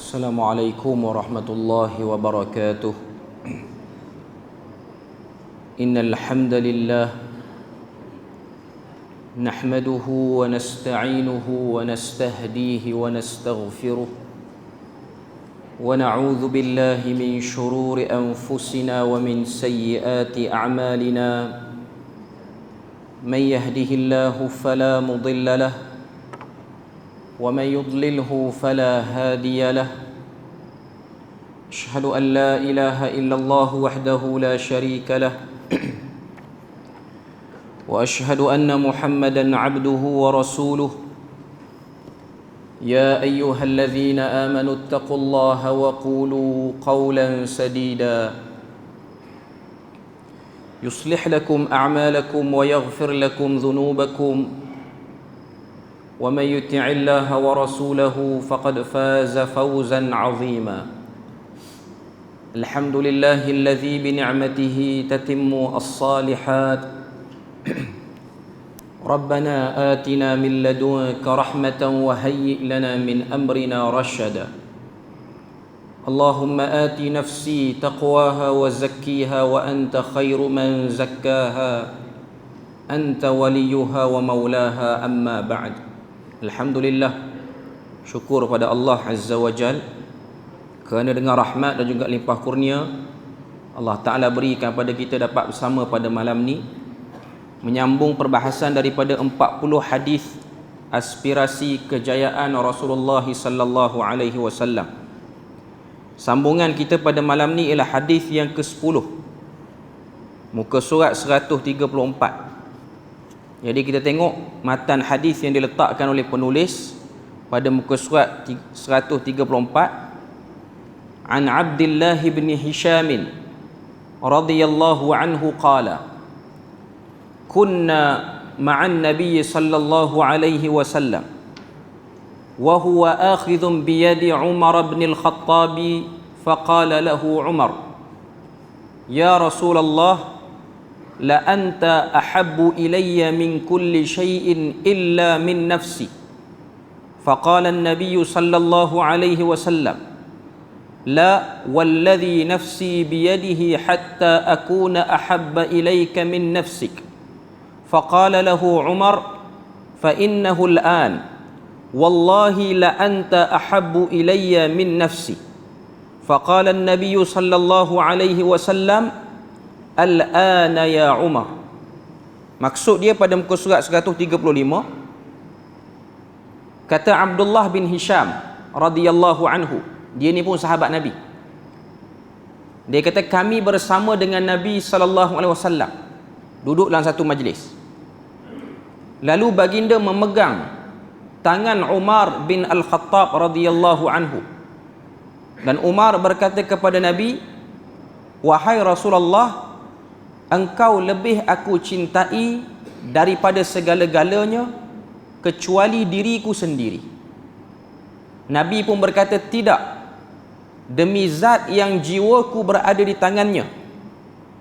السلام عليكم ورحمة الله وبركاته. إن الحمد لله نحمده ونستعينه ونستهديه ونستغفره ونعوذ بالله من شرور أنفسنا ومن سيئات أعمالنا. من يهده الله فلا مضل له ومن يضلله فلا هادي له. أشهد أن لا إله إلا الله وحده لا شريك له وأشهد أن محمدا عبده ورسوله. يا أيها الذين آمنوا اتقوا الله وقولوا قولا سديدا يصلح لكم أعمالكم ويغفر لكم ذنوبكم ومن يطع الله ورسوله فقد فاز فوزا عظيما. الحمد لله الذي بنعمته تتم الصالحات. ربنا آتنا من لدنك رحمة وهيئ لنا من أمرنا رشدا. اللهم آت نفسي تقواها وزكيها وأنت خير من زكاها أنت وليها ومولاها. أما بعد. Alhamdulillah, syukur pada Allah Azza wa Jal kerana dengan rahmat dan juga limpah kurnia Allah Ta'ala berikan pada kita dapat bersama pada malam ni menyambung perbahasan daripada 40 hadis aspirasi kejayaan Rasulullah sallallahu alaihi wasallam. Sambungan kita pada malam ni ialah hadis yang ke-10, muka surat 134. Jadi kita tengok matan hadis yang diletakkan oleh penulis pada muka surat 134. An Abdullah bin Hisham radhiyallahu anhu qala kunna ma'an nabiy sallallahu alaihi wasallam wa huwa akhidhun bi yadi Umar bin al-Khattab faqala lahu Umar ya Rasulullah la anta ahabbu ilayya min kulli shay'in illa min nafsi. Faqala an-nabiy sallallahu alayhi wasallam la walladhi nafsi biyadihi hatta akuna ahabba ilayka min nafsik. Faqala lahu Umar fa innahu al-an wallahi la anta ahabbu ilayya min nafsi. Faqala an-nabiy sallallahu alayhi wasallam Al-ana ya Umar. Maksud dia pada muka surat 135, kata Abdullah bin Hisham radhiyallahu anhu, dia ni pun sahabat Nabi. Dia kata kami bersama dengan Nabi sallallahu alaihi wasallam duduk dalam satu majlis. Lalu baginda memegang tangan Umar bin Al-Khattab radhiyallahu anhu. Dan Umar berkata kepada Nabi, wahai Rasulullah, engkau lebih aku cintai daripada segala-galanya kecuali diriku sendiri. Nabi pun berkata, tidak, demi zat yang jiwaku berada di tangannya,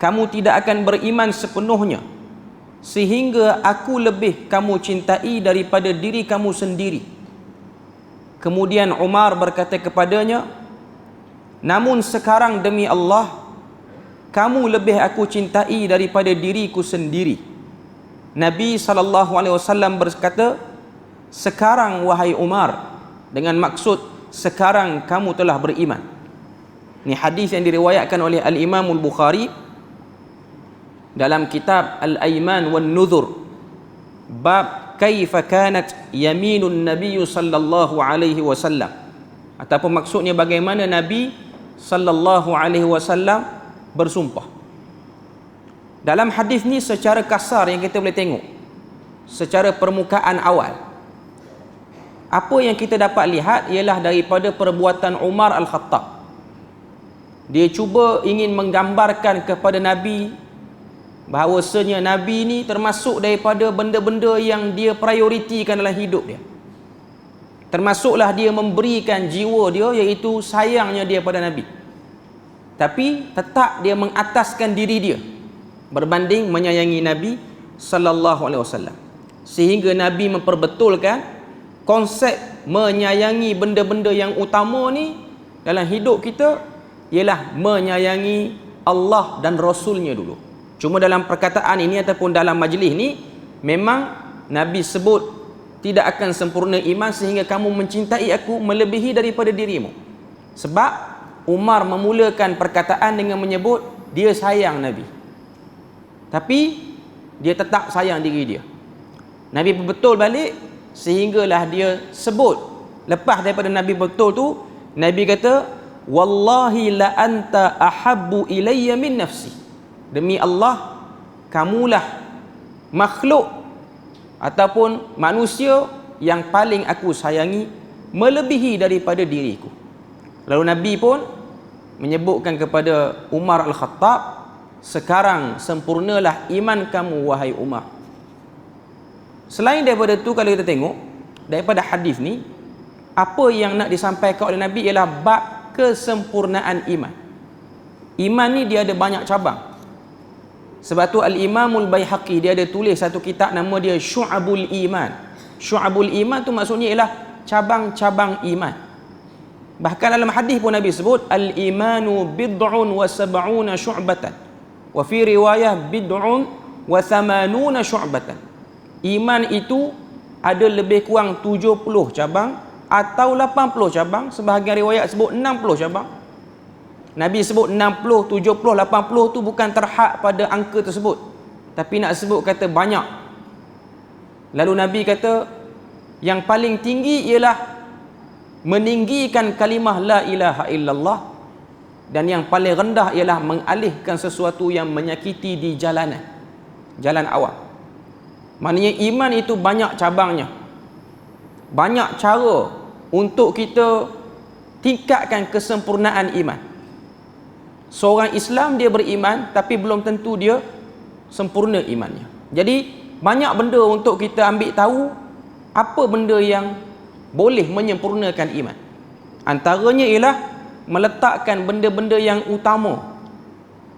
kamu tidak akan beriman sepenuhnya sehingga aku lebih kamu cintai daripada diri kamu sendiri. Kemudian Umar berkata kepadanya, namun sekarang demi Allah, kamu lebih aku cintai daripada diriku sendiri. Nabi SAW berkata, sekarang wahai Umar, dengan maksud sekarang kamu telah beriman. Ini hadis yang diriwayatkan oleh Al-Imam Al-Bukhari dalam kitab Al-Aiman wan Nudhur, bab kaifa kanat yaminun Nabi sallallahu alaihi wasallam, ataupun maksudnya bagaimana Nabi sallallahu alaihi wasallam bersumpah. Dalam hadis ni secara kasar yang kita boleh tengok, secara permukaan awal, apa yang kita dapat lihat ialah daripada perbuatan Umar Al-Khattab. Dia cuba ingin menggambarkan kepada Nabi bahawasanya Nabi ni termasuk daripada benda-benda yang dia prioritikan dalam hidup dia. Termasuklah dia memberikan jiwa dia, iaitu sayangnya dia pada Nabi. Tapi tetap dia mengataskan diri dia berbanding menyayangi Nabi sallallahu alaihi wasallam, sehingga Nabi memperbetulkan konsep menyayangi benda-benda yang utama ni dalam hidup kita ialah menyayangi Allah dan Rasulnya dulu. Cuma dalam perkataan ini ataupun dalam majlis ni memang Nabi sebut tidak akan sempurna iman sehingga kamu mencintai aku melebihi daripada dirimu. Sebab Umar memulakan perkataan dengan menyebut dia sayang Nabi, tapi dia tetap sayang diri dia. Nabi betul balik sehinggalah dia sebut, lepas daripada Nabi betul tu, Nabi kata wallahi la anta ahabbu ilayya min nafsi, demi Allah kamulah makhluk ataupun manusia yang paling aku sayangi melebihi daripada diriku. Lalu Nabi pun menyebutkan kepada Umar Al-Khattab, sekarang sempurnalah iman kamu wahai Umar. Selain daripada tu, kalau kita tengok daripada hadis ni, apa yang nak disampaikan oleh Nabi ialah bab kesempurnaan iman. Iman ni dia ada banyak cabang. Sebab tu Al-Imamul Baihaqi dia ada tulis satu kitab nama dia Syu'abul Iman. Syu'abul Iman tu maksudnya ialah cabang-cabang iman. Bahkan dalam hadis pun Nabi sebut al-imanu bid'un wa sab'una syu'batan, wa fi riwayah bid'un wa thamanuna syu'batan. Iman itu ada lebih kurang 70 cabang atau 80 cabang, sebahagian riwayat sebut 60 cabang. Nabi sebut 60, 70, 80 tu bukan terhad pada angka tersebut, tapi nak sebut kata banyak. Lalu Nabi kata yang paling tinggi ialah meninggikan kalimah la ilaha illallah, dan yang paling rendah ialah mengalihkan sesuatu yang menyakiti di jalanan, jalan awam. Maknanya iman itu banyak cabangnya, banyak cara untuk kita tingkatkan kesempurnaan iman. Seorang Islam dia beriman tapi belum tentu dia sempurna imannya. Jadi banyak benda untuk kita ambil tahu apa benda yang boleh menyempurnakan iman. Antaranya ialah meletakkan benda-benda yang utama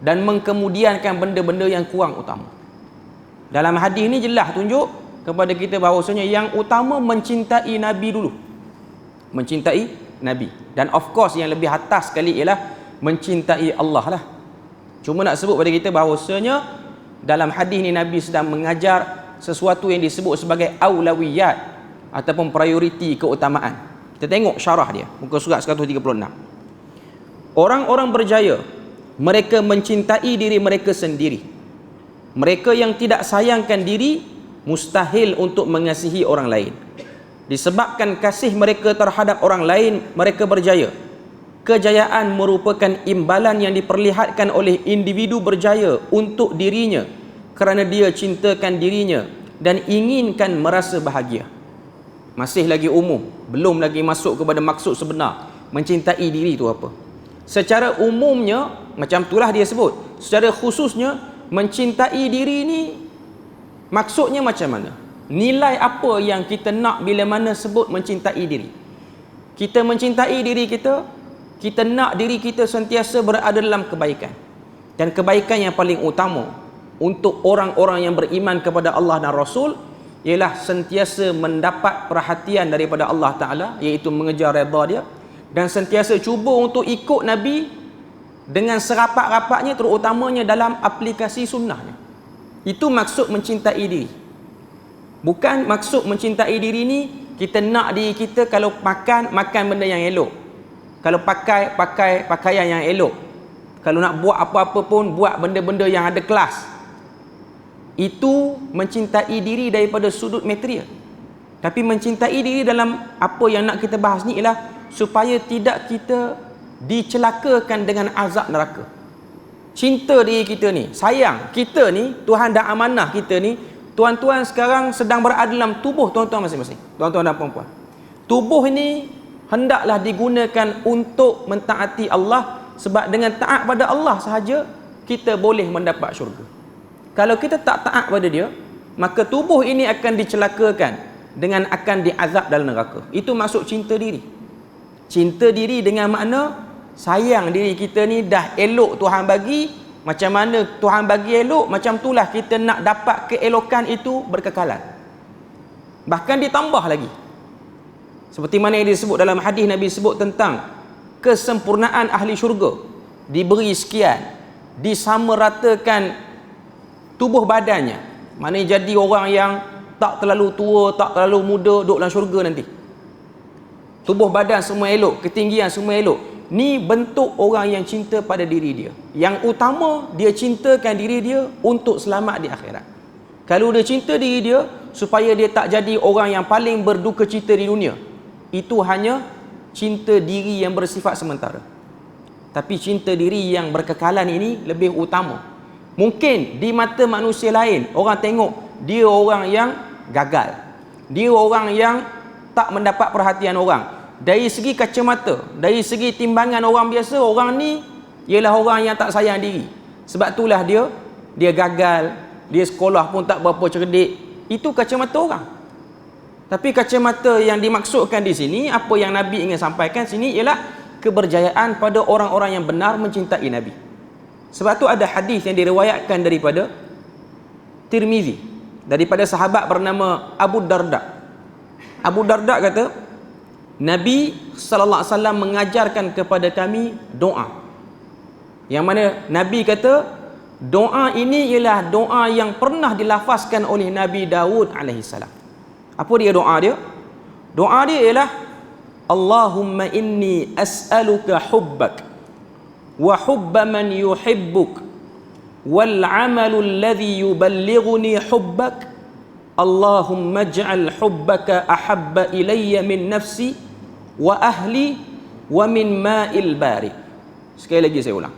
dan mengkemudiankan benda-benda yang kurang utama. Dalam hadis ni jelas tunjuk kepada kita bahawasanya yang utama mencintai Nabi dulu. Mencintai Nabi. Dan of course yang lebih atas sekali ialah mencintai Allah lah. Cuma nak sebut pada kita bahawasanya dalam hadis ni Nabi sedang mengajar sesuatu yang disebut sebagai aulawiyat ataupun prioriti keutamaan. Kita tengok syarah dia, muka surat 136. Orang-orang berjaya, mereka mencintai diri mereka sendiri. Mereka yang tidak sayangkan diri, mustahil untuk mengasihi orang lain. Disebabkan kasih mereka terhadap orang lain, mereka berjaya. Kejayaan merupakan imbalan yang diperlihatkan oleh individu berjaya untuk dirinya kerana dia cintakan dirinya dan inginkan merasa bahagia. Masih lagi umum, belum lagi masuk kepada maksud sebenar mencintai diri itu apa. Secara umumnya macam itulah dia sebut. Secara khususnya mencintai diri ni maksudnya macam mana? Nilai apa yang kita nak bila mana sebut mencintai diri? Kita mencintai diri kita, kita nak diri kita sentiasa berada dalam kebaikan. Dan kebaikan yang paling utama untuk orang-orang yang beriman kepada Allah dan Rasul ialah sentiasa mendapat perhatian daripada Allah Ta'ala, iaitu mengejar redha dia, dan sentiasa cuba untuk ikut Nabi dengan serapat-rapatnya, terutamanya dalam aplikasi sunnahnya. Itu maksud mencintai diri. Bukan maksud mencintai diri ni kita nak diri kita kalau makan benda yang elok, kalau pakai pakaian yang elok, kalau nak buat apa-apa pun buat benda-benda yang ada kelas. Itu mencintai diri daripada sudut material. Tapi mencintai diri dalam apa yang nak kita bahas ni ialah supaya tidak kita dicelakakan dengan azab neraka. Cinta diri kita ni, sayang kita ni, Tuhan dah amanah kita ni. Tuan-tuan sekarang sedang berada dalam tubuh tuan-tuan masing-masing, tuan-tuan dan puan-puan. Tubuh ini hendaklah digunakan untuk mentaati Allah, sebab dengan taat pada Allah sahaja kita boleh mendapat syurga. Kalau kita tak taat pada dia, maka tubuh ini akan dicelakakan dengan akan diazab dalam neraka. Itu maksud cinta diri. Cinta diri dengan makna sayang diri kita ni dah elok Tuhan bagi. Macam mana Tuhan bagi elok, macam itulah kita nak dapat keelokan itu berkekalan. Bahkan ditambah lagi. Seperti mana yang disebut dalam hadis, Nabi sebut tentang kesempurnaan ahli syurga diberi sekian, disamaratakan tubuh badannya, maknanya jadi orang yang tak terlalu tua, tak terlalu muda, duduk dalam syurga nanti. Tubuh badan semua elok, ketinggian semua elok. Ni bentuk orang yang cinta pada diri dia. Yang utama, dia cintakan diri dia untuk selamat di akhirat. Kalau dia cinta diri dia supaya dia tak jadi orang yang paling berduka cita di dunia, itu hanya cinta diri yang bersifat sementara. Tapi cinta diri yang berkekalan ini lebih utama. Mungkin di mata manusia lain, orang tengok dia orang yang gagal, dia orang yang tak mendapat perhatian orang. Dari segi kacamata, dari segi timbangan orang biasa, orang ni ialah orang yang tak sayang diri. Sebab itulah dia gagal, dia sekolah pun tak berapa cerdik. Itu kacamata orang. Tapi kacamata yang dimaksudkan di sini, apa yang Nabi ingin sampaikan sini ialah keberjayaan pada orang-orang yang benar mencintai Nabi. Sebab tu ada hadis yang diriwayatkan daripada Tirmizi, daripada sahabat bernama Abu Darda. Abu Darda kata, Nabi sallallahu alaihi wasallam mengajarkan kepada kami doa. Yang mana Nabi kata doa ini ialah doa yang pernah dilafazkan oleh Nabi Daud alaihi salam. Apa dia doa dia? Doa dia ialah Allahumma inni as'aluka hubbak wa hubba man yuhibbuk wal 'amalu alladhi yuballighuni hubbak Allahumma ij'al hubbaka ahabba ilayya min nafsi wa ahli wa min ma'il bari. Sekali lagi saya ulang.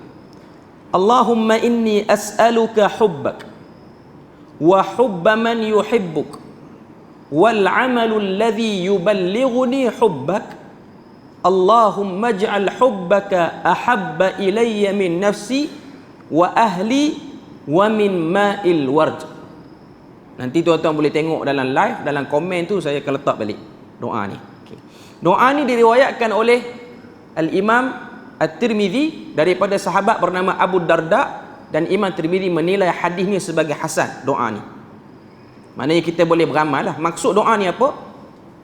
Allahumma inni as'aluka hubbak wa hubba man yuhibbuk wal 'amalu alladhi yuballighuni hubbak Allahumma ij'al hubbaka ahabba ilayya min nafsi wa ahli wa min ma'il ward. Nanti tuan-tuan boleh tengok dalam live, dalam komen tu saya akan letak balik doa ni. Doa ni diriwayatkan oleh Al-Imam At-Tirmizi daripada sahabat bernama Abu Darda, dan Imam Tirmizi menilai hadis ni sebagai hasan, doa ni. Maknanya kita boleh beramal lah. Maksud doa ni apa?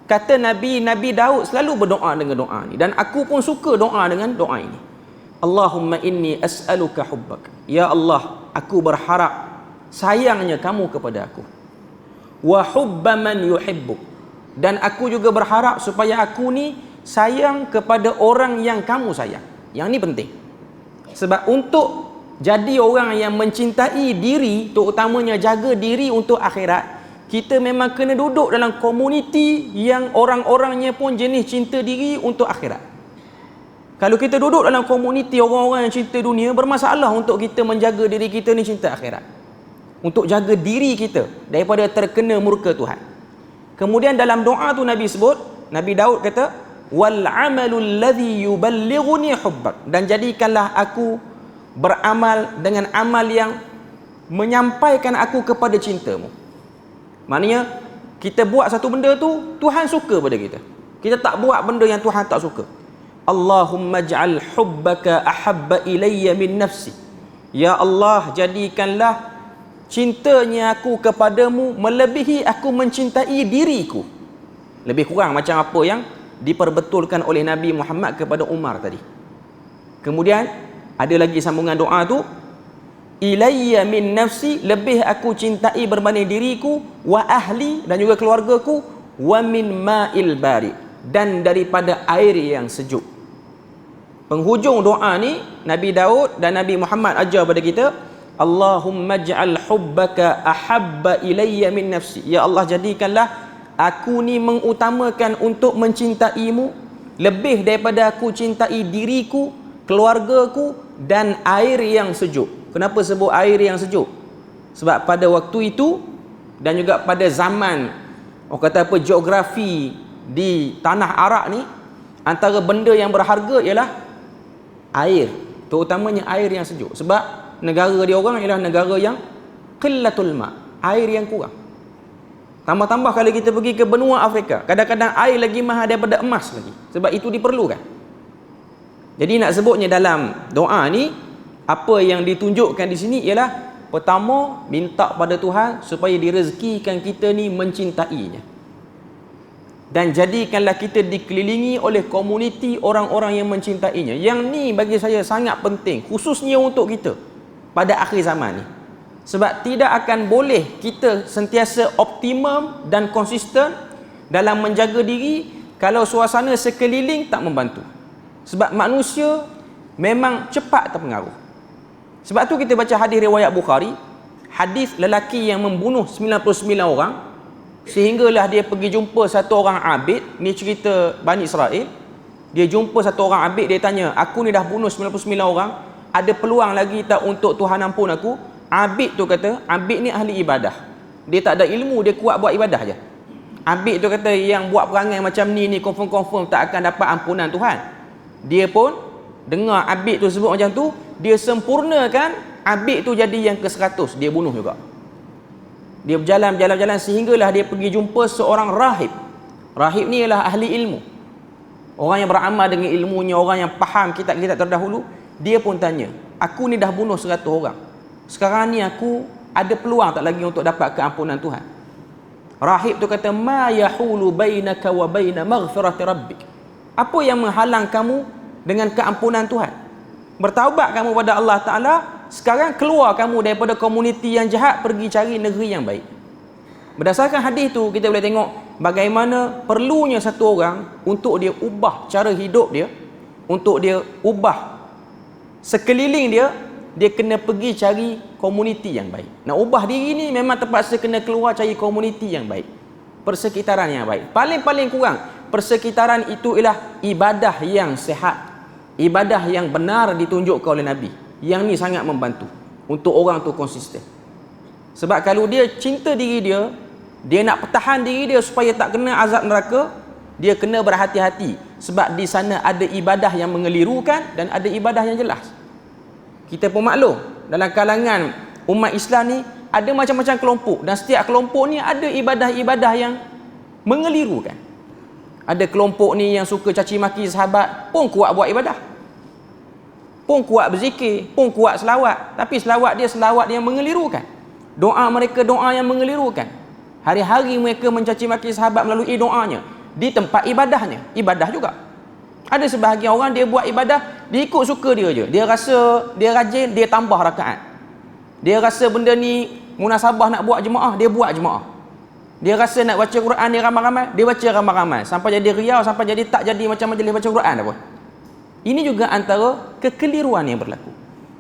Kata Nabi Daud selalu berdoa dengan doa ni, dan aku pun suka doa dengan doa ini. Allahumma inni as'aluka hubbak. Ya Allah, aku berharap sayangnya kamu kepada aku. Wa hubba man yuhibbuk. Dan aku juga berharap supaya aku ni sayang kepada orang yang kamu sayang. Yang ni penting. Sebab untuk jadi orang yang mencintai diri, terutamanya jaga diri untuk akhirat, kita memang kena duduk dalam komuniti yang orang-orangnya pun jenis cinta diri untuk akhirat. Kalau kita duduk dalam komuniti orang-orang yang cinta dunia, bermasalah untuk kita menjaga diri kita ni cinta akhirat. Untuk jaga diri kita daripada terkena murka Tuhan. Kemudian dalam doa tu Nabi sebut, Nabi Daud kata, wal 'amalu alladhi yuballighuni hubbak, dan jadikanlah aku beramal dengan amal yang menyampaikan aku kepada cintamu. Maknanya kita buat satu benda tu Tuhan suka pada kita. Kita tak buat benda yang Tuhan tak suka. Allahumma ij'al hubbaka ahabba ilayya min nafsi. Ya Allah, jadikanlah cintanya aku kepadamu melebihi aku mencintai diriku. Lebih kurang macam apa yang diperbetulkan oleh Nabi Muhammad kepada Umar tadi. Kemudian ada lagi sambungan doa tu, ilayya min nafsi, lebih aku cintai berbanding diriku, wa ahli, dan juga keluargaku, wa min ma'il bari, dan daripada air yang sejuk. Penghujung doa ni Nabi Daud dan Nabi Muhammad ajar pada kita, Allahumma ij'al hubbaka ahabba ilayya min nafsi. Ya Allah, jadikanlah aku ni mengutamakan untuk mencintaimu lebih daripada aku cintai diriku, keluargaku, dan air yang sejuk. Kenapa sebut air yang sejuk? Sebab pada waktu itu dan juga pada zaman, orang kata apa, geografi di tanah Arab ni, antara benda yang berharga ialah air, terutamanya air yang sejuk. Sebab negara dia orang ialah negara yang qillatul ma', air yang kurang. Tambah-tambah kalau kita pergi ke benua Afrika, kadang-kadang air lagi mahal daripada emas lagi. Sebab itu diperlukan. Jadi nak sebutnya dalam doa ni, apa yang ditunjukkan di sini ialah pertama, minta pada Tuhan supaya direzekikan kita ni mencintainya. dan jadikanlah kita dikelilingi oleh komuniti orang-orang yang mencintainya. Yang ni bagi saya sangat penting, khususnya untuk kita pada akhir zaman ni. Sebab tidak akan boleh kita sentiasa optimum dan konsisten dalam menjaga diri kalau suasana sekeliling tak membantu. Sebab manusia memang cepat terpengaruh. Sebab tu kita baca hadis riwayat Bukhari, hadis lelaki yang membunuh 99 orang, sehinggalah dia pergi jumpa satu orang abid. Ni cerita Bani Israel. Dia jumpa satu orang abid, dia tanya, aku ni dah bunuh 99 orang, ada peluang lagi tak untuk Tuhan ampun aku? Abid tu kata, abid ni ahli ibadah, dia tak ada ilmu, dia kuat buat ibadah je. Abid tu kata, yang buat perangai macam ni confirm tak akan dapat ampunan Tuhan. Dia pun dengar abid tu sebut macam tu, dia sempurnakan abid tu jadi yang ke-100, dia bunuh juga. Dia berjalan sehinggalah dia pergi jumpa seorang rahib. Rahib ni ialah ahli ilmu, orang yang beramal dengan ilmunya, orang yang faham kitab-kitab terdahulu. Dia pun tanya, aku ni dah bunuh 100 orang, sekarang ni aku ada peluang tak lagi untuk dapat keampunan Tuhan? Rahib tu kata, ma yahulu bainaka wa baina maghfirati rabbik, apa yang menghalang kamu dengan keampunan Tuhan? Bertaubat kamu pada Allah Ta'ala, sekarang keluar kamu daripada komuniti yang jahat, pergi cari negeri yang baik. Berdasarkan hadis tu kita boleh tengok bagaimana perlunya satu orang untuk dia ubah cara hidup dia, untuk dia ubah sekeliling dia, dia kena pergi cari komuniti yang baik. Nak ubah diri ni memang terpaksa kena keluar cari komuniti yang baik, persekitaran yang baik. Paling-paling kurang persekitaran itu ialah ibadah yang sihat, ibadah yang benar ditunjukkan oleh Nabi. Yang ni sangat membantu untuk orang tu konsisten. Sebab kalau dia cinta diri dia, dia nak pertahan diri dia supaya tak kena azab neraka, dia kena berhati-hati. Sebab di sana ada ibadah yang mengelirukan dan ada ibadah yang jelas. Kita pun maklum, dalam kalangan umat Islam ni ada macam-macam kelompok, dan setiap kelompok ni ada ibadah-ibadah yang mengelirukan. Ada kelompok ni yang suka caci maki sahabat, pun kuat buat ibadah, pun kuat berzikir, pun kuat selawat, tapi selawat dia selawat yang mengelirukan. Doa mereka doa yang mengelirukan. Hari-hari mereka mencaci maki sahabat melalui doanya. Di tempat ibadahnya, ibadah juga. Ada sebahagian orang dia buat ibadah, dia ikut suka dia je. Dia rasa dia rajin, dia tambah rakaat. Dia rasa benda ni munasabah nak buat jemaah, dia buat jemaah. Dia rasa nak baca Quran dia ramai-ramai, dia baca ramai-ramai, sampai jadi riau, sampai jadi tak jadi macam majlis baca Quran apa. Ini juga antara kekeliruan yang berlaku.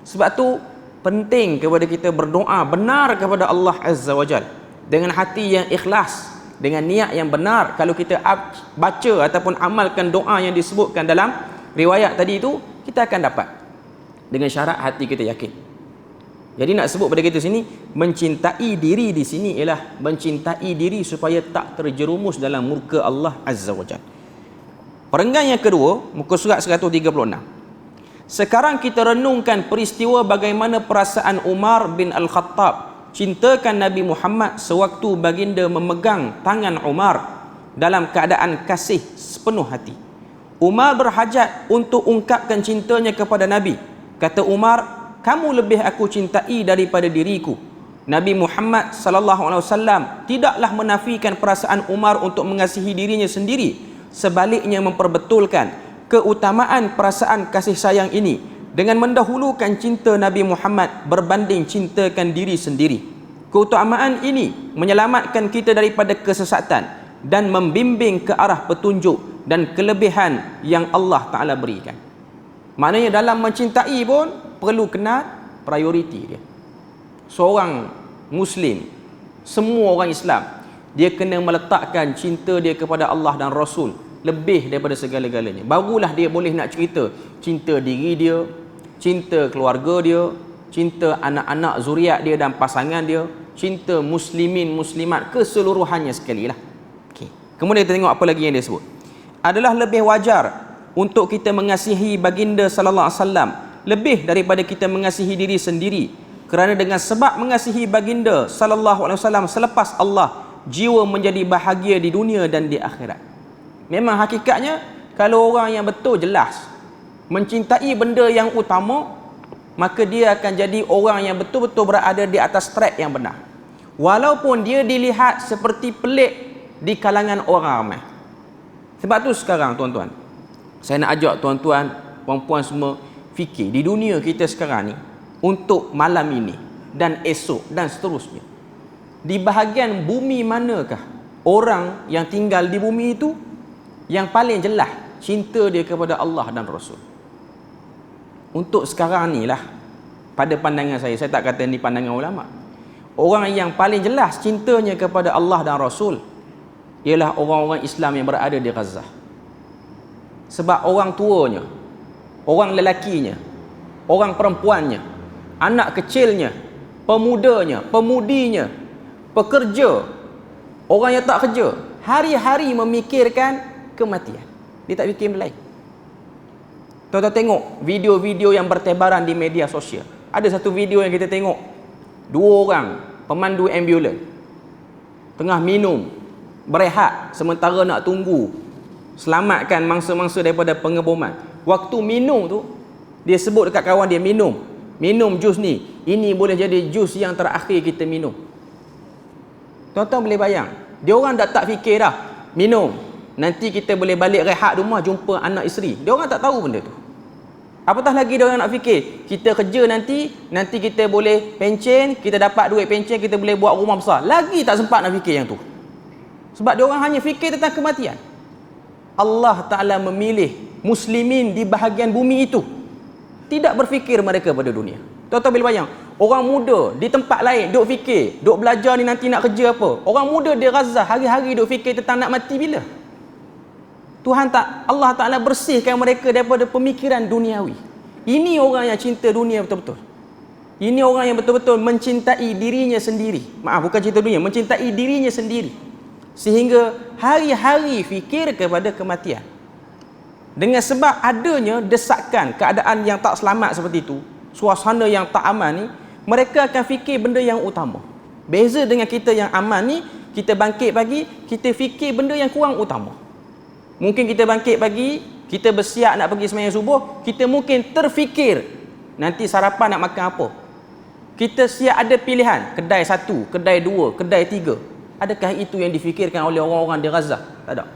Sebab tu penting kepada kita berdoa benar kepada Allah Azza wa Jalla dengan hati yang ikhlas, dengan niat yang benar. Kalau kita baca ataupun amalkan doa yang disebutkan dalam riwayat tadi itu, kita akan dapat dengan syarat hati kita yakin. Jadi nak sebut pada kita sini, mencintai diri di sini ialah mencintai diri supaya tak terjerumus dalam murka Allah Azza wa Jalla. Perenggan yang kedua, muka surat 136. Sekarang kita renungkan peristiwa bagaimana perasaan Umar bin Al-Khattab cintakan Nabi Muhammad sewaktu baginda memegang tangan Umar dalam keadaan kasih sepenuh hati. Umar berhajat untuk ungkapkan cintanya kepada Nabi. Kata Umar, kamu lebih aku cintai daripada diriku. Nabi Muhammad sallallahu alaihi wasallam tidaklah menafikan perasaan Umar untuk mengasihi dirinya sendiri, sebaliknya memperbetulkan keutamaan perasaan kasih sayang ini dengan mendahulukan cinta Nabi Muhammad berbanding cintakan diri sendiri. Keutamaan ini menyelamatkan kita daripada kesesatan dan membimbing ke arah petunjuk dan kelebihan yang Allah Ta'ala berikan. Maknanya dalam mencintai pun perlu kenal prioriti dia. Seorang Muslim, semua orang Islam, dia kena meletakkan cinta dia kepada Allah dan Rasul lebih daripada segala-galanya. Barulah dia boleh nak cerita cinta diri dia, cinta keluarga dia, cinta anak-anak zuriat dia dan pasangan dia, cinta muslimin muslimat keseluruhannya sekali lah. Okay. Kemudian kita tengok apa lagi yang dia sebut. Adalah lebih wajar untuk kita mengasihi baginda sallallahu alaihi wasallam lebih daripada kita mengasihi diri sendiri, kerana dengan sebab mengasihi baginda sallallahu alaihi wasallam selepas Allah, jiwa menjadi bahagia di dunia dan di akhirat. Memang hakikatnya kalau orang yang betul jelas mencintai benda yang utama, maka dia akan jadi orang yang betul-betul berada di atas track yang benar. Walaupun dia dilihat seperti pelik di kalangan orang ramai. Sebab tu sekarang tuan-tuan, saya nak ajak tuan-tuan, puan-puan semua fikir di dunia kita sekarang ni, untuk malam ini dan esok dan seterusnya, di bahagian bumi manakah orang yang tinggal di bumi itu yang paling jelas cinta dia kepada Allah dan Rasul? Untuk sekarang ni lah, pada pandangan saya tak kata ni pandangan ulama, orang yang paling jelas cintanya kepada Allah dan Rasul ialah orang-orang Islam yang berada di Gaza. Sebab orang tuanya, orang lelakinya, orang perempuannya, anak kecilnya, pemudanya, pemudinya, pekerja, orang yang tak kerja, hari-hari memikirkan kematian. Dia tak fikir benda lain. Tuan-tuan tengok video-video yang bertebaran di media sosial. Ada satu video yang kita tengok, 2 orang pemandu ambulan tengah minum, berehat sementara nak tunggu selamatkan mangsa-mangsa daripada pengeboman. Waktu minum tu, dia sebut dekat kawan dia, minum jus ni, ini boleh jadi jus yang terakhir kita minum. Tuan-tuan boleh bayang, dia orang dah tak fikir dah, minum nanti kita boleh balik rehat rumah jumpa anak isteri. Dia orang tak tahu benda tu. Apatah lagi dia orang nak fikir, kita kerja nanti kita boleh pencen, kita dapat duit pencen, kita boleh buat rumah besar. Lagi tak sempat nak fikir yang tu. Sebab dia orang hanya fikir tentang kematian. Allah Ta'ala memilih muslimin di bahagian bumi itu, tidak berfikir mereka pada dunia. Tuan-tuan boleh bayang, orang muda di tempat lain duk fikir, duk belajar ni nanti nak kerja apa. Orang muda di Gaza hari-hari duk fikir tentang nak mati bila. Allah Ta'ala bersihkan mereka daripada pemikiran duniawi. Ini orang yang cinta dunia betul-betul. Ini orang yang betul-betul mencintai dirinya sendiri. Maaf, bukan cinta dunia, mencintai dirinya sendiri, sehingga hari-hari fikir kepada kematian. Dengan sebab adanya desakan keadaan yang tak selamat seperti itu, suasana yang tak aman ni, mereka akan fikir benda yang utama. Beza dengan kita yang aman ni, kita bangkit pagi, kita fikir benda yang kurang utama. Mungkin kita bangkit pagi, kita bersiap nak pergi sembahyang subuh, kita mungkin terfikir nanti sarapan nak makan apa. Kita siap ada pilihan, kedai 1, kedai 2, kedai 3. Adakah itu yang difikirkan oleh orang-orang di Gaza? Tak ada.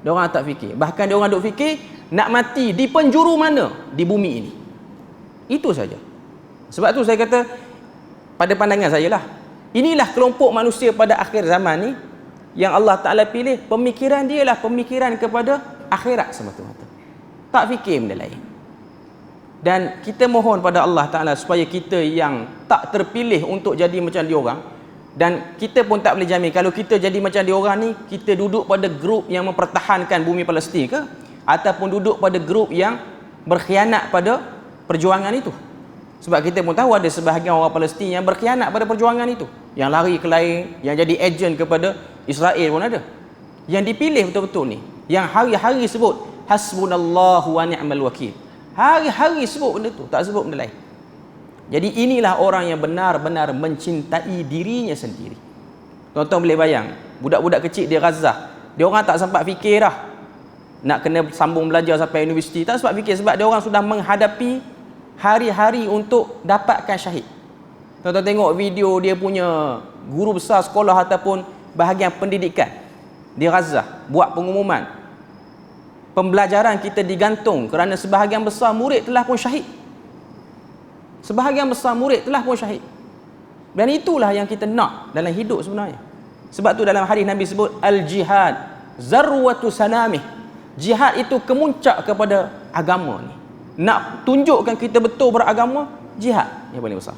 Dia orang tak fikir. Bahkan dia orang duk fikir nak mati di penjuru mana di bumi ini. Itu saja. Sebab tu saya kata, pada pandangan saya lah, inilah kelompok manusia pada akhir zaman ni yang Allah Ta'ala pilih, pemikiran dia lah pemikiran kepada akhirat semata-mata, tak fikir benda lain. Dan kita mohon pada Allah Ta'ala supaya kita yang tak terpilih untuk jadi macam diorang, dan kita pun tak boleh jamin kalau kita jadi macam diorang ni, kita duduk pada grup yang mempertahankan bumi Palestin ke, ataupun duduk pada grup yang berkhianat pada perjuangan itu. Sebab kita pun tahu ada sebahagian orang Palestin yang berkhianat pada perjuangan itu, yang lari ke lain, yang jadi ejen kepada Israel pun ada. Yang dipilih betul-betul ni, yang hari-hari sebut hasbunallahu wa ni'mal wakil, hari-hari sebut benda tu, tak sebut benda lain. Jadi inilah orang yang benar-benar mencintai dirinya sendiri. Tuan-tuan boleh bayang, budak-budak kecil di Gaza, dia orang tak sempat fikir dah nak kena sambung belajar sampai universiti, tak sempat fikir, sebab dia orang sudah menghadapi hari-hari untuk dapatkan syahid. Tuan-tuan tengok video dia punya guru besar sekolah ataupun bahagian pendidikan di Gaza buat pengumuman, pembelajaran kita digantung kerana sebahagian besar murid telah pun syahid. Sebahagian besar murid telah pun syahid. Dan itulah yang kita nak dalam hidup sebenarnya. Sebab tu dalam hadis Nabi sebut al-jihad zarwatu sanamih. Jihad itu kemuncak kepada agama ni. Nak tunjukkan kita betul beragama, jihad yang paling besar.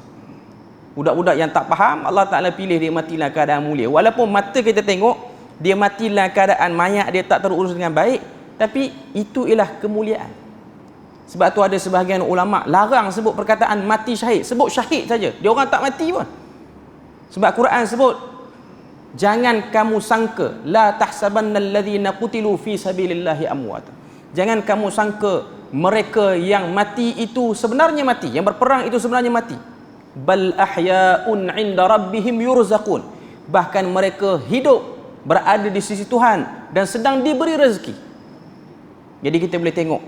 Budak-budak yang tak faham, Allah Ta'ala pilih dia mati dalam keadaan mulia. Walaupun mata kita tengok dia mati dalam keadaan mayat, dia tak terurus dengan baik, tapi itu ialah kemuliaan. Sebab tu ada sebahagian ulama larang sebut perkataan mati syahid, sebut syahid saja, dia orang tak mati pun. Sebab Quran sebut, jangan kamu sangka la tahsabannal ladzina qutilu fi sabilillahi amwat. Jangan kamu sangka mereka yang mati itu sebenarnya mati, yang berperang itu sebenarnya mati. Bal ahya'un 'inda rabbihim yurzaqun. Bahkan mereka hidup berada di sisi Tuhan dan sedang diberi rezeki. Jadi kita boleh tengok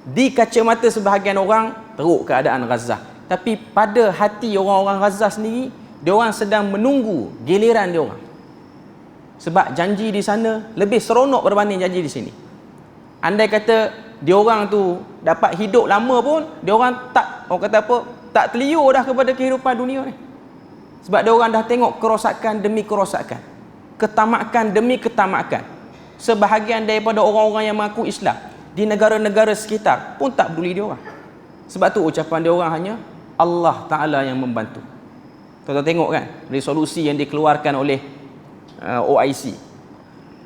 di kacamata sebahagian orang teruk keadaan Gaza, tapi pada hati orang-orang Gaza sendiri, dia orang sedang menunggu giliran dia orang. Sebab janji di sana lebih seronok berbanding janji di sini. Andai kata diorang tu dapat hidup lama pun, diorang tak, orang kata apa, tak terliur dah kepada kehidupan dunia ni. Sebab diorang dah tengok kerosakan demi kerosakan, ketamakan demi ketamakan. Sebahagian daripada orang-orang yang mengaku Islam di negara-negara sekitar pun tak peduli diorang. Sebab tu ucapan diorang hanya Allah Ta'ala yang membantu. Tuan-tuan tengok kan resolusi yang dikeluarkan oleh OIC,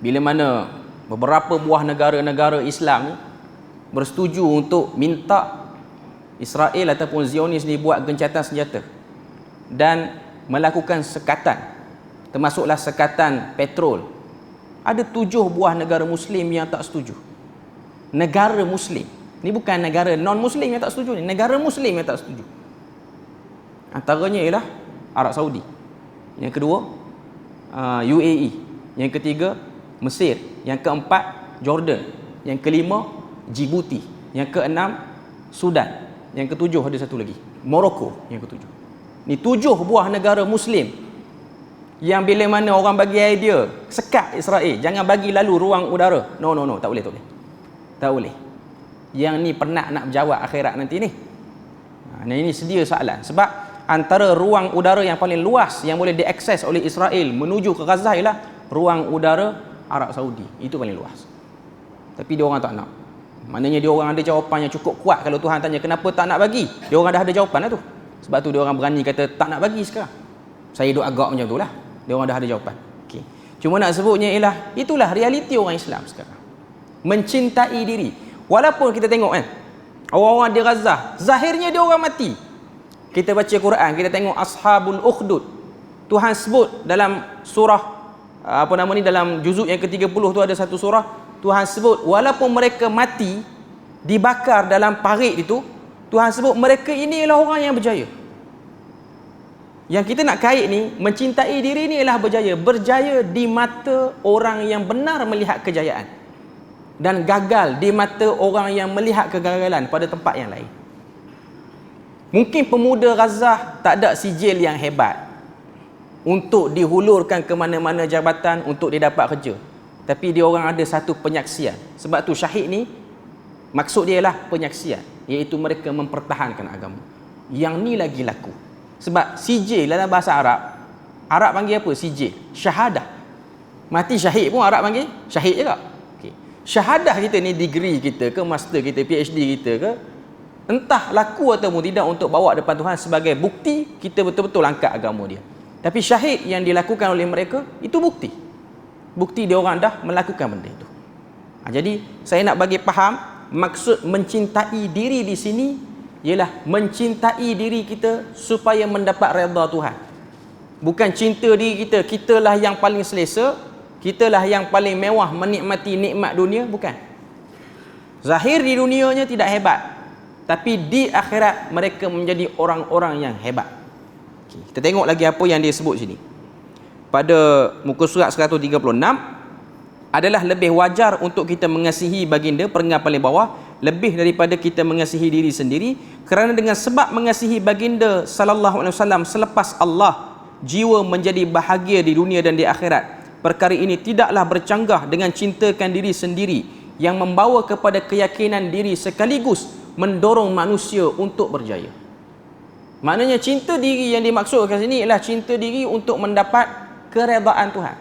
bila mana beberapa buah negara-negara Islam ni bersetuju untuk minta Israel ataupun Zionis ni buat gencatan senjata dan melakukan sekatan, termasuklah sekatan petrol. Ada 7 buah negara Muslim yang tak setuju. Negara Muslim ni, bukan negara non-Muslim yang tak setuju ni, negara Muslim yang tak setuju. Antaranya ialah Arab Saudi, yang kedua UAE, yang ketiga Mesir, yang keempat Jordan, yang kelima Djibouti, yang keenam Sudan, yang ketujuh ada satu lagi Morocco, yang ketujuh. Ni 7 buah negara Muslim yang bila mana orang bagi idea sekat Israel, jangan bagi lalu ruang udara. No, tak boleh, tak boleh. Yang ni penat nak berjawab akhirat nanti ni. Ini sedia soalan. Sebab antara ruang udara yang paling luas yang boleh diakses oleh Israel menuju ke Gaza ialah ruang udara Arab Saudi. Itu paling luas. Tapi dia orang tak nak. Maknanya dia orang ada jawapan yang cukup kuat. Kalau Tuhan tanya kenapa tak nak bagi, dia orang dah ada jawapan lah tu. Sebab tu dia orang berani kata tak nak bagi sekarang. Saya duk agak macam tu lah. Dia orang dah ada jawapan. Okay. Cuma nak sebutnya ialah itulah realiti orang Islam sekarang. Mencintai diri. Walaupun kita tengok kan, orang-orang di Gaza, zahirnya dia orang mati. Kita baca Quran, kita tengok Ashabul Ukhdud. Tuhan sebut dalam surah dalam juzuk yang ke-30 tu ada satu surah, Tuhan sebut walaupun mereka mati dibakar dalam parit itu, Tuhan sebut mereka ini ialah orang yang berjaya. Yang kita nak kait ni, mencintai diri ni ialah berjaya. Berjaya di mata orang yang benar melihat kejayaan, dan gagal di mata orang yang melihat kegagalan pada tempat yang lain. Mungkin pemuda Gaza tak ada sijil yang hebat untuk dihulurkan ke mana-mana jabatan untuk dia dapat kerja. Tapi dia orang ada satu penyaksian. Sebab tu syahid ni, maksud dia ialah penyaksian, iaitu mereka mempertahankan agama. Yang ni lagi laku. Sebab sijil dalam bahasa Arab panggil apa? Sijil. Syahadah. Mati syahid pun Arab panggil syahid juga. Okay. Syahadah kita ni, degree kita ke, master kita, PhD kita ke, entah laku ataupun tidak untuk bawa depan Tuhan sebagai bukti kita betul-betul angkat agama dia. Tapi syahid yang dilakukan oleh mereka itu bukti. Bukti dia orang dah melakukan benda itu. Jadi saya nak bagi faham maksud mencintai diri di sini ialah mencintai diri kita supaya mendapat redha Tuhan. Bukan cinta diri kita, kitalah yang paling selesa, kitalah yang paling mewah menikmati nikmat dunia, bukan. Zahir di dunianya tidak hebat, tapi di akhirat mereka menjadi orang-orang yang hebat. Kita tengok lagi apa yang dia sebut sini. Pada muka surat 136, adalah lebih wajar untuk kita mengasihi baginda, perenggan paling bawah, lebih daripada kita mengasihi diri sendiri, kerana dengan sebab mengasihi baginda sallallahu alaihi wasallam selepas Allah, jiwa menjadi bahagia di dunia dan di akhirat. Perkara ini tidaklah bercanggah dengan cintakan diri sendiri yang membawa kepada keyakinan diri sekaligus mendorong manusia untuk berjaya. Maknanya cinta diri yang dimaksudkan sini ialah cinta diri untuk mendapat keredaan Tuhan.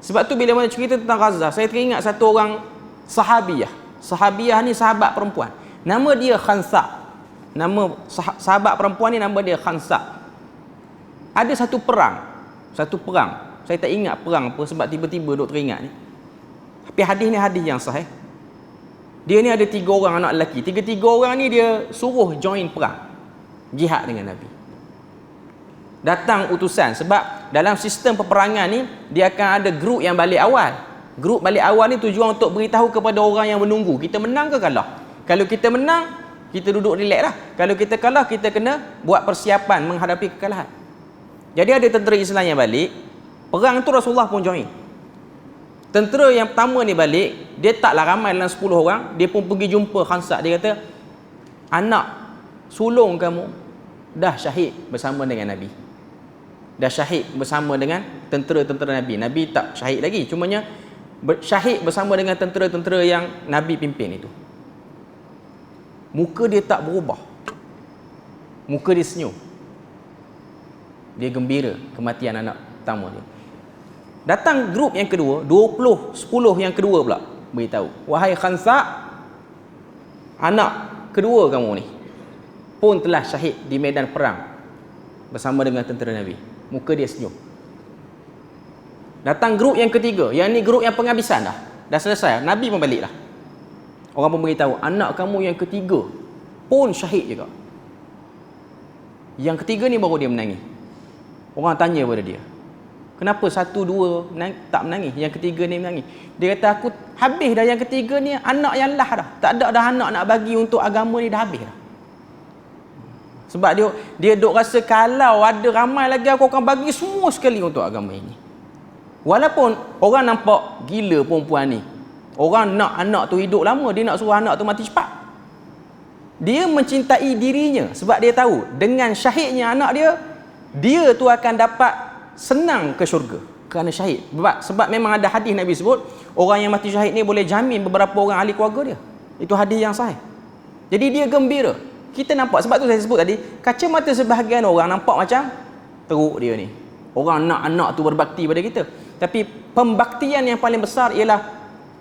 Sebab tu bila mana cerita tentang Gaza, saya teringat satu orang sahabiah. Sahabiah ni sahabat perempuan. Nama dia Khansa. Nama sahabat perempuan ni nama dia Khansa. Ada satu perang. Saya tak ingat perang apa sebab tiba-tiba duk teringat ni. Tapi hadis ni hadis yang sahih. Dia ni ada 3 orang anak lelaki. 3 orang ni dia suruh join perang, jihad dengan Nabi. Datang utusan, sebab dalam sistem peperangan ni dia akan ada grup yang balik awal. Grup balik awal ni tujuan untuk beritahu kepada orang yang menunggu, kita menang ke kalah. Kalau kita menang, kita duduk relax lah. Kalau kita kalah, kita kena buat persiapan menghadapi kekalahan. Jadi ada tentera Islam yang balik. Perang tu Rasulullah pun join. Tentera yang pertama ni balik, dia taklah ramai dalam 10 orang. Dia pun pergi jumpa Khansa. Dia kata, anak sulung kamu dah syahid bersama dengan Nabi, dah syahid bersama dengan tentera-tentera Nabi. Nabi tak syahid lagi, cumanya syahid bersama dengan tentera-tentera yang Nabi pimpin itu. Muka dia tak berubah, muka dia senyum, dia gembira kematian anak pertama dia. Datang grup yang kedua, 10 yang kedua pula beritahu, wahai Khansa, anak kedua kamu ni pun telah syahid di medan perang bersama dengan tentera Nabi. Muka dia senyum. Datang grup yang ketiga, yang ni grup yang penghabisan dah selesai, Nabi pun balik dah. Orang pun beritahu, anak kamu yang ketiga pun syahid juga. Yang ketiga ni baru dia menangis. Orang tanya pada dia, kenapa satu dua tak menangis, yang ketiga ni menangis? Dia kata, aku habis dah yang ketiga ni, anak yang lah dah. Tak ada dah anak nak bagi untuk agama ni, dah habis dah. Sebab dia duk rasa kalau ada ramai lagi aku akan bagi semua sekali untuk agama ini. Walaupun orang nampak gila perempuan ni, orang nak anak tu hidup lama, dia nak suruh anak tu mati cepat. Dia mencintai dirinya sebab dia tahu dengan syahidnya anak dia tu akan dapat senang ke syurga kerana syahid. Sebab memang ada hadis Nabi sebut, orang yang mati syahid ni boleh jamin beberapa orang ahli keluarga dia. Itu hadis yang sahih. Jadi dia gembira. Kita nampak, sebab tu saya sebut tadi, kacamata sebahagian orang nampak macam teruk dia ni, orang nak anak tu berbakti pada kita. Tapi pembaktian yang paling besar ialah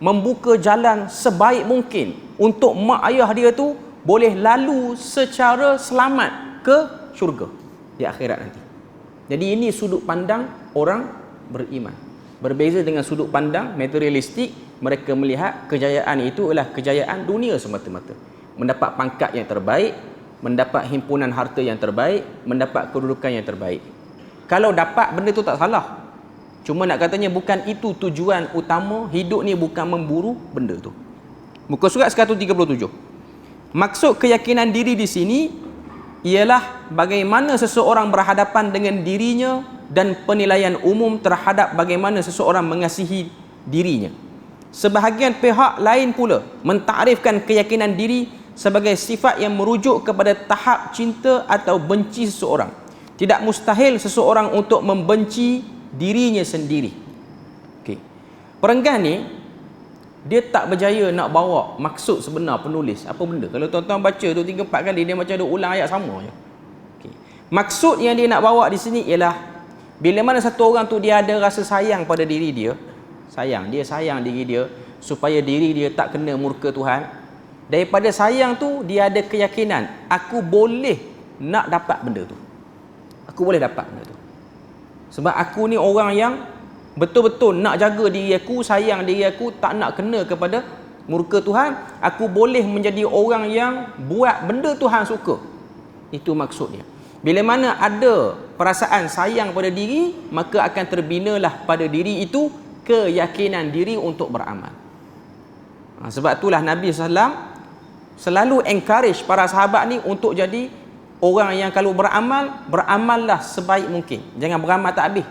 membuka jalan sebaik mungkin untuk mak ayah dia tu boleh lalu secara selamat ke syurga di akhirat nanti. Jadi ini sudut pandang orang beriman. Berbeza dengan sudut pandang materialistik, mereka melihat kejayaan itu adalah kejayaan dunia semata-mata. Mendapat pangkat yang terbaik, mendapat himpunan harta yang terbaik, mendapat kedudukan yang terbaik. Kalau dapat benda tu tak salah. Cuma nak katanya bukan itu tujuan utama hidup ni, bukan memburu benda tu. Muka surat 137. Maksud keyakinan diri di sini ialah bagaimana seseorang berhadapan dengan dirinya dan penilaian umum terhadap bagaimana seseorang mengasihi dirinya. Sebahagian pihak lain pula mentakrifkan keyakinan diri sebagai sifat yang merujuk kepada tahap cinta atau benci seseorang. Tidak mustahil seseorang untuk membenci dirinya sendiri. Okey. Perenggan ni dia tak berjaya nak bawa maksud sebenar penulis apa benda. Kalau tuan-tuan baca 2 3 4 kali dia macam ada ulang ayat sama je. Okey. Maksud yang dia nak bawa di sini ialah bila mana satu orang tu dia ada rasa sayang pada diri dia, sayang diri dia supaya diri dia tak kena murka Tuhan. Daripada sayang tu dia ada keyakinan, aku boleh nak dapat benda tu. Aku boleh dapat benda tu. Sebab aku ni orang yang betul-betul nak jaga diri aku, sayang diri aku, tak nak kena kepada murka Tuhan. Aku boleh menjadi orang yang buat benda Tuhan suka. Itu maksudnya. Bila mana ada perasaan sayang pada diri, maka akan terbinalah pada diri itu keyakinan diri untuk beramal. Sebab itulah Nabi SAW selalu encourage para sahabat ni untuk jadi orang yang kalau beramal, beramallah sebaik mungkin. Jangan beramal tak habis.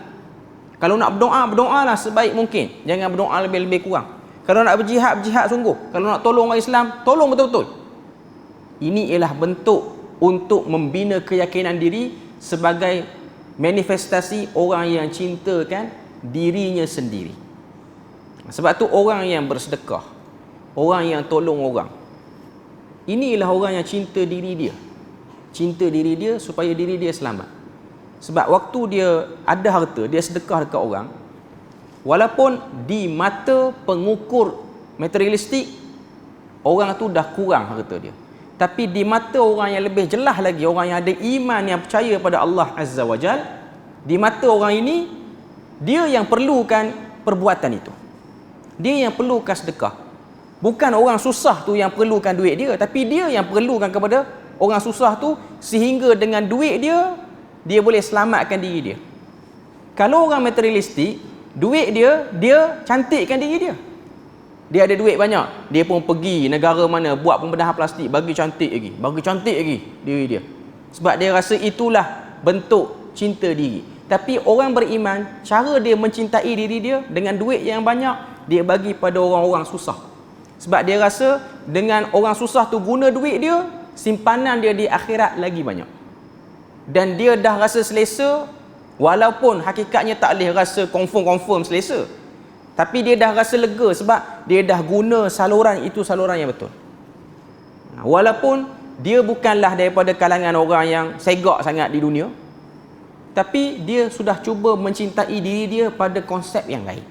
Kalau nak berdoa, berdoalah sebaik mungkin. Jangan berdoa lebih-lebih kurang. Kalau nak berjihad, berjihad sungguh. Kalau nak tolong orang Islam, tolong betul-betul. Ini ialah bentuk untuk membina keyakinan diri sebagai manifestasi orang yang cintakan dirinya sendiri. Sebab tu orang yang bersedekah, orang yang tolong orang, inilah orang yang cinta diri dia. Cinta diri dia supaya diri dia selamat. Sebab waktu dia ada harta, dia sedekah dekat orang, walaupun di mata pengukur materialistik orang tu dah kurang harta dia, tapi di mata orang yang lebih jelas lagi, orang yang ada iman, yang percaya pada Allah Azza wa Jal, di mata orang ini dia yang perlukan perbuatan itu. Dia yang perlukan sedekah. Bukan orang susah tu yang perlukan duit dia, tapi dia yang perlukan kepada orang susah tu, sehingga dengan duit dia, dia boleh selamatkan diri dia. Kalau orang materialistik, duit dia cantikkan diri dia. Dia ada duit banyak, dia pun pergi negara mana buat pembedahan plastik, bagi cantik lagi diri dia. Sebab dia rasa itulah bentuk cinta diri. Tapi orang beriman, cara dia mencintai diri dia dengan duit yang banyak, dia bagi pada orang-orang susah. Sebab dia rasa dengan orang susah tu guna duit dia, simpanan dia di akhirat lagi banyak. Dan dia dah rasa selesa, Walaupun hakikatnya tak boleh rasa confirm selesa, tapi dia dah rasa lega sebab dia dah guna saluran itu, saluran yang betul. Walaupun dia bukanlah daripada kalangan orang yang segak sangat di dunia, tapi dia sudah cuba mencintai diri dia pada konsep yang lain.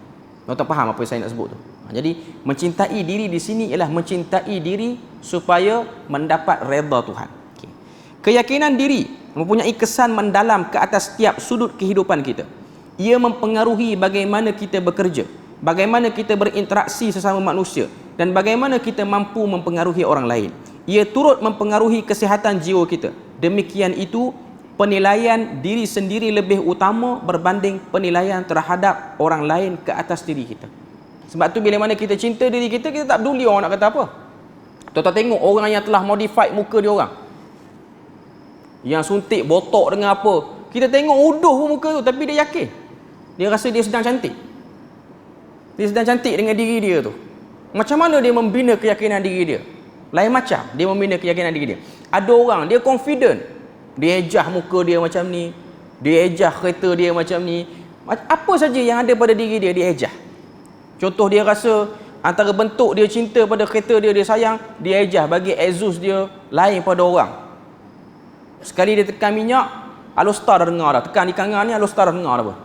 Tuan-tuan faham apa yang saya nak sebut tu? Jadi mencintai diri di sini ialah mencintai diri supaya mendapat redha Tuhan. Okay. Keyakinan diri mempunyai kesan mendalam ke atas setiap sudut kehidupan kita. Ia mempengaruhi bagaimana kita bekerja, bagaimana kita berinteraksi sesama manusia, dan bagaimana kita mampu mempengaruhi orang lain. Ia turut mempengaruhi kesihatan jiwa kita. Demikian itu, penilaian diri sendiri lebih utama berbanding penilaian terhadap orang lain ke atas diri kita. Sebab tu bila mana kita cinta diri kita, kita tak peduli orang nak kata apa. Tuan-tuan tengok orang yang telah modified muka dia orang, yang suntik botok dengan apa, kita tengok uduh pun muka tu, tapi dia yakin, dia rasa dia sedang cantik. Dia sedang cantik dengan diri dia tu. Macam mana dia membina keyakinan diri dia? Lain macam dia membina keyakinan diri dia. Ada orang dia confident, dia ejah muka dia macam ni, dia ejah kereta dia macam ni, apa saja yang ada pada diri dia, dia ejah. Contoh, dia rasa antara bentuk dia cinta pada kereta dia, dia sayang, dia ejah bagi exhaust dia lain pada orang. Sekali dia tekan minyak, Alostar dah dengar dah. Tekan di kangan ni, Alostar dah dengar dah pun.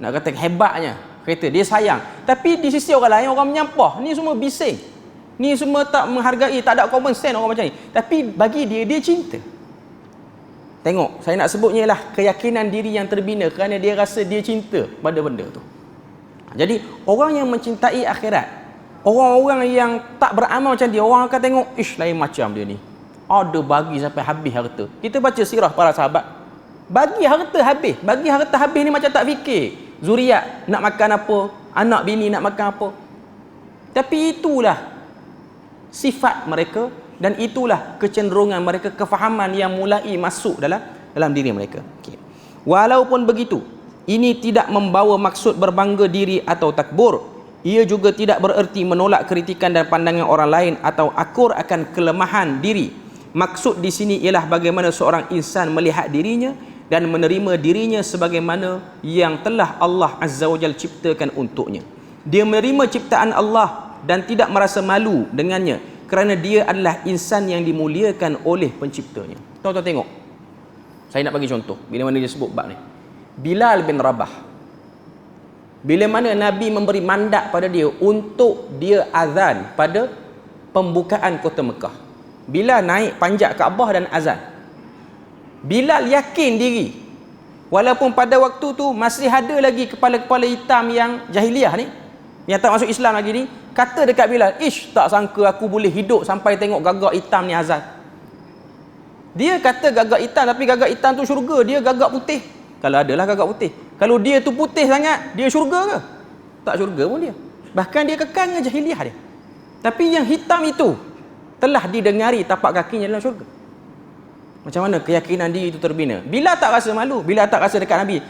Nak kata hebatnya kereta, dia sayang. Tapi di sisi orang lain, orang menyampah, ni semua bising, ni semua tak menghargai, tak ada common sense orang macam ni. Tapi bagi dia, dia cinta. Tengok, saya nak sebutnya ialah keyakinan diri yang terbina kerana dia rasa dia cinta pada benda tu. Jadi orang yang mencintai akhirat, orang-orang yang tak beramal macam dia, orang akan tengok, ish, lain macam dia ni, ada bagi sampai habis harta. Kita baca sirah para sahabat, bagi harta habis ni macam tak fikir zuriat nak makan apa, anak bini nak makan apa. Tapi itulah sifat mereka, dan itulah kecenderungan mereka, kefahaman yang mulai masuk dalam diri mereka. Okay. Walaupun begitu, ini tidak membawa maksud berbangga diri atau takbur. Ia juga tidak bererti menolak kritikan dan pandangan orang lain atau akur akan kelemahan diri. Maksud di sini ialah bagaimana seorang insan melihat dirinya dan menerima dirinya sebagaimana yang telah Allah Azza wa Jalla ciptakan untuknya. Dia menerima ciptaan Allah dan tidak merasa malu dengannya kerana dia adalah insan yang dimuliakan oleh penciptanya. Tuan-tuan tengok, saya nak bagi contoh bila mana dia sebut bab ni. Bilal bin Rabah, bila mana Nabi memberi mandat pada dia untuk dia azan pada pembukaan kota Mekah, Bilal naik panjat Kaabah dan azan. Bilal yakin diri, walaupun pada waktu tu masih ada lagi kepala-kepala hitam yang jahiliah ni, yang tak masuk Islam lagi ni, kata dekat Bilal, ish, tak sangka aku boleh hidup sampai tengok gagak hitam ni azan. Dia kata gagak hitam, tapi gagak hitam tu syurga, dia gagak putih. Kalau adalah gagak putih, kalau dia tu putih sangat, dia syurga ke? Tak syurga pun dia. Bahkan dia kekal dengan jahiliah dia. Tapi yang hitam itu telah didengari tapak kakinya dalam syurga. Macam mana keyakinan diri itu terbina? Bila tak rasa malu, bila tak rasa dekat Nabi,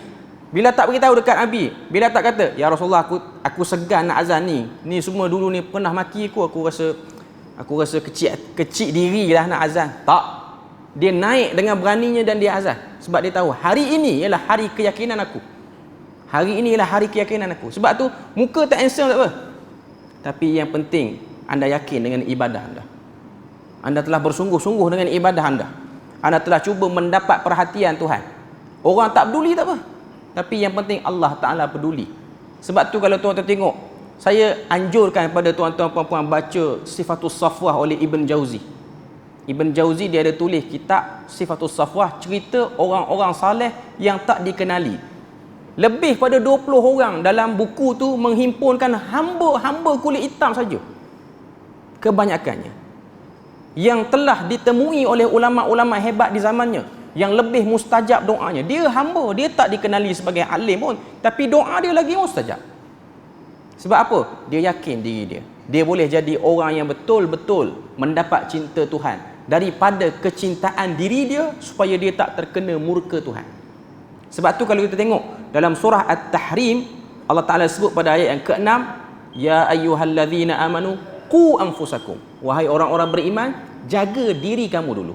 bila tak beritahu dekat Nabi, bila tak kata, ya Rasulullah, aku segan nak azan ni. Ni semua dulu ni pernah maki aku rasa kecil diri lah nak azan. Tak. Dia naik dengan beraninya dan dia azan. Sebab dia tahu hari ini ialah hari keyakinan aku. Hari ini ialah hari keyakinan aku. Sebab tu muka tak handsome tak apa. Tapi yang penting anda yakin dengan ibadah anda. Anda telah bersungguh-sungguh dengan ibadah anda. Anda telah cuba mendapat perhatian Tuhan. Orang tak peduli tak apa. Tapi yang penting Allah Ta'ala peduli. Sebab tu kalau tuan-tuan tengok, saya anjurkan pada tuan-tuan puan-puan baca Sifatus Safwah oleh Ibn Jauzi. Ibn Jauzi dia ada tulis kitab Sifatus Safwah, cerita orang-orang saleh yang tak dikenali. Lebih pada 20 orang dalam buku tu menghimpunkan hamba-hamba kulit hitam saja, kebanyakannya, yang telah ditemui oleh ulama-ulama hebat di zamannya, yang lebih mustajab doanya. Dia hamba, dia tak dikenali sebagai alim pun, tapi doa dia lagi mustajab. Sebab apa? Dia yakin diri dia, dia boleh jadi orang yang betul-betul mendapat cinta Tuhan daripada kecintaan diri dia, supaya dia tak terkena murka Tuhan. Sebab tu kalau kita tengok dalam surah At-Tahrim, Allah Ta'ala sebut pada ayat yang ke-6, ya ayyuhallazina amanu qu anfusakum, wahai orang-orang beriman, jaga diri kamu dulu.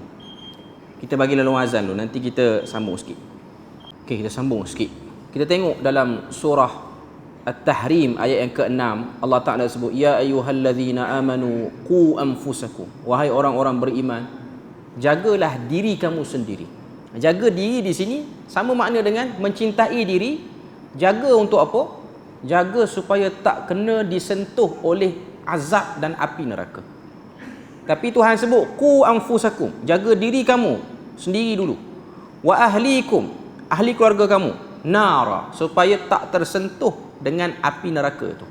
Kita bagi lalu azan dulu, nanti kita sambung sikit. Okey, kita sambung sikit. Kita tengok dalam surah At-Tahrim ayat yang ke-6, Allah Ta'ala sebut, ya ayyuhallazina amanu qu anfusakum, wahai orang-orang beriman, jagalah diri kamu sendiri. Jaga diri di sini sama makna dengan mencintai diri. Jaga untuk apa? Jaga supaya tak kena disentuh oleh azab dan api neraka. Tapi Tuhan sebut qu anfusakum, jaga diri kamu sendiri dulu. Wa ahlikum, ahli keluarga kamu, nara, supaya tak tersentuh dengan api neraka itu.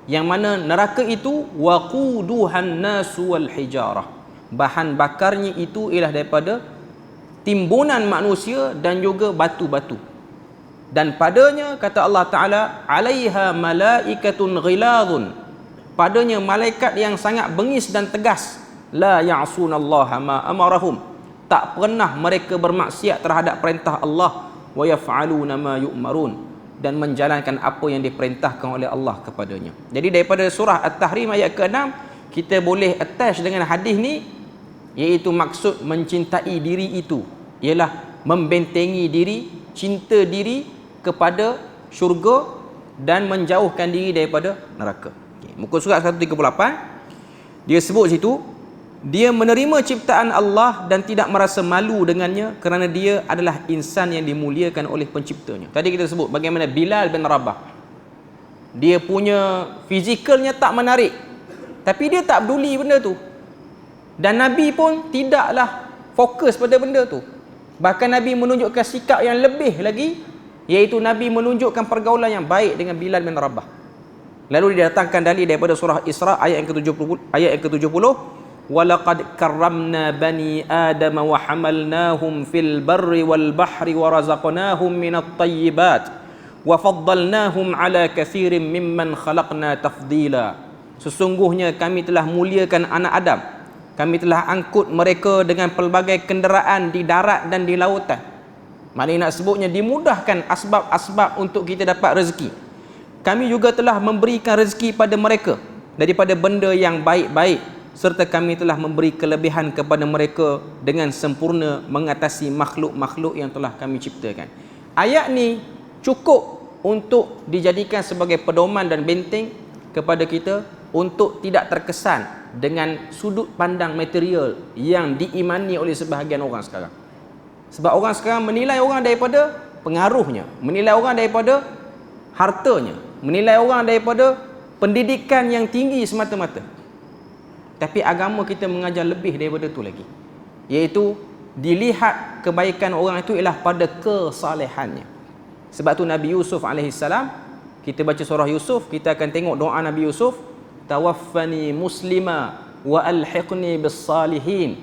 Yang mana neraka itu waquduhan nasu wal hijarah, bahan bakarnya itu ialah daripada timbunan manusia dan juga batu-batu. Dan padanya kata Allah Ta'ala, alaiha malaikatun ghiladun, padanya malaikat yang sangat bengis dan tegas, la ya'sunallaha ma amarahum, tak pernah mereka bermaksiat terhadap perintah Allah, wa yaf'aluna ma yu'marun, dan menjalankan apa yang diperintahkan oleh Allah kepadanya. Jadi daripada surah At-Tahrim ayat ke-6 kita boleh attach dengan hadis ni, iaitu maksud mencintai diri itu ialah membentengi diri, cinta diri kepada syurga dan menjauhkan diri daripada neraka. Muka surat 138 dia sebut situ, dia menerima ciptaan Allah dan tidak merasa malu dengannya kerana dia adalah insan yang dimuliakan oleh penciptanya. Tadi kita sebut bagaimana Bilal bin Rabah, dia punya fizikalnya tak menarik, tapi dia tak peduli benda tu. Dan Nabi pun tidaklah fokus pada benda tu. Bahkan Nabi menunjukkan sikap yang lebih lagi, iaitu Nabi menunjukkan pergaulan yang baik dengan Bilal bin Rabah. Lalu didatangkan dalil daripada surah Isra ayat yang ke-70, walaqad karramna bani adama wa hamalnahum fil barri wal bahri wa razaqnahum minat tayyibat wa faddalnahum ala kathirin mimman khalaqna tafdila. Sesungguhnya kami telah muliakan anak Adam, kami telah angkut mereka dengan pelbagai kenderaan di darat dan di lautan. Maknanya nak sebutnya dimudahkan asbab-asbab untuk kita dapat rezeki. Kami juga telah memberikan rezeki pada mereka daripada benda yang baik-baik, serta kami telah memberi kelebihan kepada mereka dengan sempurna mengatasi makhluk-makhluk yang telah kami ciptakan. Ayat ni cukup untuk dijadikan sebagai pedoman dan benteng kepada kita untuk tidak terkesan dengan sudut pandang material yang diimani oleh sebahagian orang sekarang. Sebab orang sekarang menilai orang daripada pengaruhnya, menilai orang daripada hartanya, menilai orang daripada pendidikan yang tinggi semata-mata. Tapi agama kita mengajar lebih daripada itu lagi, iaitu dilihat kebaikan orang itu ialah pada kesalehannya. Sebab tu Nabi Yusuf alaihissalam, kita baca surah Yusuf, kita akan tengok doa Nabi Yusuf, tawaffani muslima wa alhiqni bis salihin,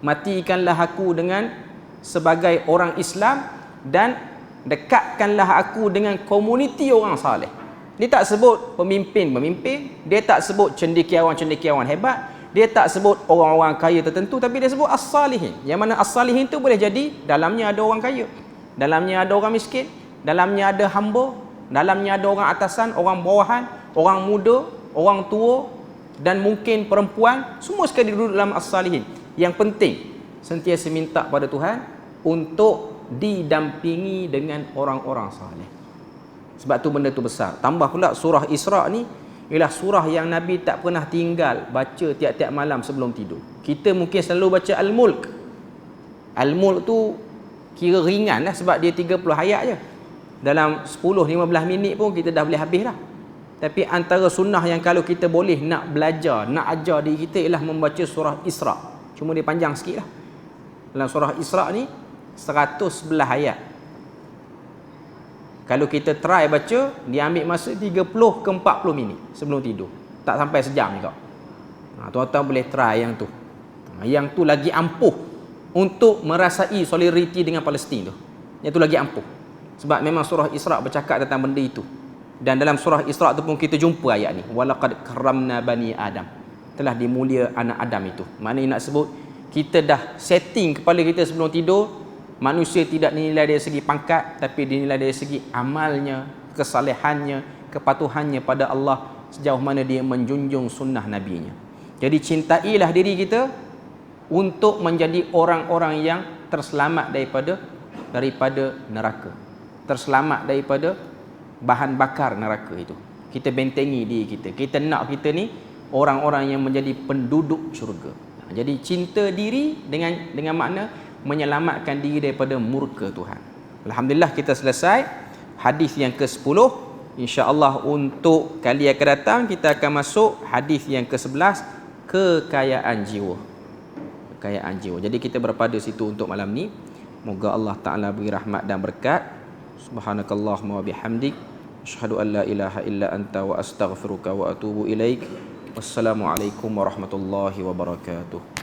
matikanlah aku dengan sebagai orang Islam dan dekatkanlah aku dengan komuniti orang saleh. Dia tak sebut pemimpin-pemimpin, dia tak sebut cendekiawan-cendekiawan hebat, dia tak sebut orang-orang kaya tertentu, tapi dia sebut as-salihin. Yang mana as-salihin tu boleh jadi dalamnya ada orang kaya, dalamnya ada orang miskin, dalamnya ada hamba, dalamnya ada orang atasan, orang bawahan, orang muda, orang tua, dan mungkin perempuan, semua sekali duduk dalam as-salihin. Yang penting sentiasa minta pada Tuhan untuk didampingi dengan orang-orang saleh. Sebab tu benda tu besar. Tambah pula surah Isra ni ialah surah yang Nabi tak pernah tinggal baca tiap-tiap malam sebelum tidur. Kita mungkin selalu baca Al-Mulk. Al-Mulk tu kira ringan lah sebab dia 30 ayat je. Dalam 10-15 minit pun kita dah boleh habis dah. Tapi antara sunnah yang kalau kita boleh nak belajar, nak ajar diri kita ialah membaca surah Isra. Cuma dia panjang sikit lah. Dalam surah Isra ni 111 ayat. Kalau kita try baca, dia ambil masa 30 ke 40 minit sebelum tidur. Tak sampai sejam juga. Tuan-tuan boleh try yang tu. Yang tu lagi ampuh untuk merasai solidariti dengan Palestin tu. Yang tu lagi ampuh. Sebab memang surah Isra bercakap tentang benda itu. Dan dalam surah Isra tu pun kita jumpa ayat ni. Walaqad karramna bani Adam. Telah dimulia anak Adam itu. Maknanya nak sebut, kita dah setting kepala kita sebelum tidur. Manusia tidak dinilai dari segi pangkat, tapi dinilai dari segi amalnya, kesalehannya, kepatuhannya pada Allah, sejauh mana dia menjunjung sunnah Nabi-Nya. Jadi cintailah diri kita untuk menjadi orang-orang yang terselamat daripada neraka, terselamat daripada bahan bakar neraka itu. Kita bentengi diri kita. Kita nak kita ni orang-orang yang menjadi penduduk syurga. Jadi cinta diri dengan makna menyelamatkan diri daripada murka Tuhan. Alhamdulillah kita selesai hadis yang ke-10. InsyaAllah untuk kali akan datang kita akan masuk hadis yang ke-11, kekayaan jiwa. Kekayaan jiwa. Jadi kita berpada situ untuk malam ni. Moga Allah Ta'ala beri rahmat dan berkat. Subhanakallahumma wa bihamdik, asyhadu an la ilaha illa anta wa astaghfiruka wa atubu ilaik. Wassalamualaikum warahmatullahi wabarakatuh.